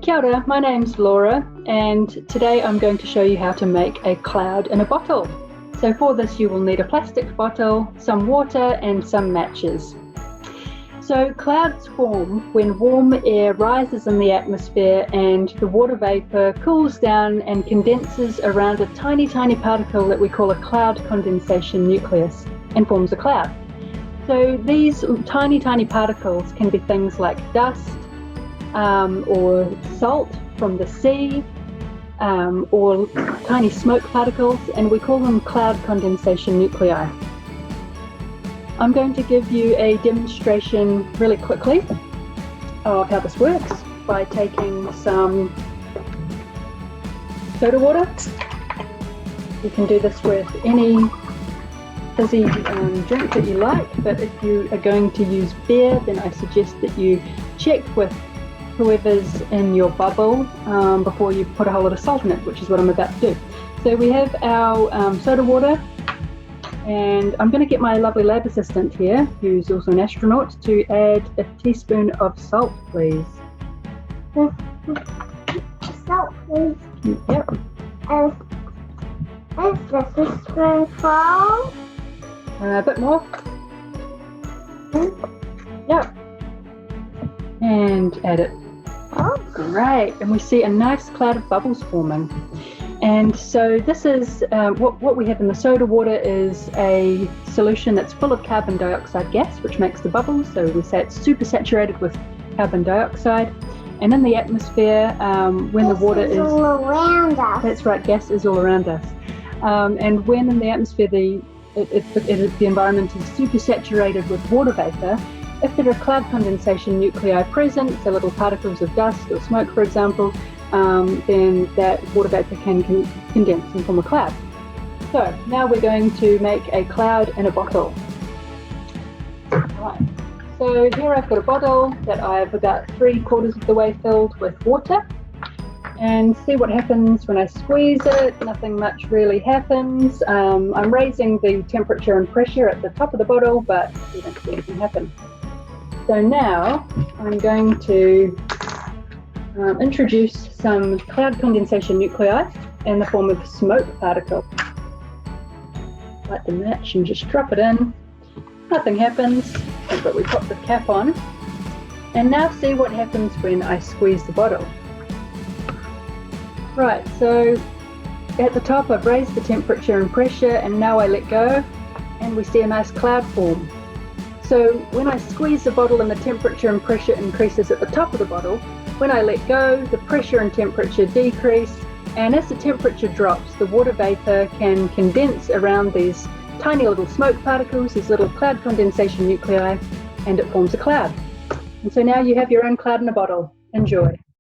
Kia ora, my name's Laura, and today I'm going to show you how to make a cloud in a bottle. So for this you will need a plastic bottle, some water and some matches. So clouds form when warm air rises in the atmosphere and the water vapor cools down and condenses around a tiny particle that we call a cloud condensation nucleus and forms a cloud. So these tiny particles can be things like dust, or salt from the sea, or tiny smoke particles, and we call them cloud condensation nuclei. I'm going to give you a demonstration really quickly of how this works by taking some soda water. You can do this with any fizzy drink that you like, but if you are going to use beer, then I suggest that you check with whoever's in your bubble before you put a whole lot of salt in it, which is what I'm about to do. So we have our soda water, and I'm going to get my lovely lab assistant here, who's also an astronaut, to add a teaspoon of salt, please. Salt, please. Yep. Is this a spoonful? A bit more. Yep. And add it. Oh, Great, and we see a nice cloud of bubbles forming. And so this is what we have in the soda water is a solution that's full of carbon dioxide gas, which makes the bubbles. So we say it's super saturated with carbon dioxide. And in the atmosphere, when the water is all around us. That's right, gas is all around us. And when in the atmosphere the environment is super saturated with water vapor, if there are cloud condensation nuclei present, so little particles of dust or smoke, for example, then that water vapor can condense and form a cloud. So now we're going to make a cloud in a bottle. Right. So here I've got a bottle that I've about 3/4 of the way filled with water. And see what happens when I squeeze it. Nothing much really happens. I'm raising the temperature and pressure at the top of the bottle, but we don't see anything happen. So now I'm going to introduce some cloud condensation nuclei in the form of smoke particle. Light the match and just drop it in. Nothing happens, but we pop the cap on. And now see what happens when I squeeze the bottle. Right, so at the top I've raised the temperature and pressure, and now I let go and we see a nice cloud form. So when I squeeze the bottle and the temperature and pressure increases at the top of the bottle, when I let go, the pressure and temperature decrease, and as the temperature drops, the water vapor can condense around these tiny little smoke particles, these little cloud condensation nuclei, and it forms a cloud. And so now you have your own cloud in a bottle. Enjoy.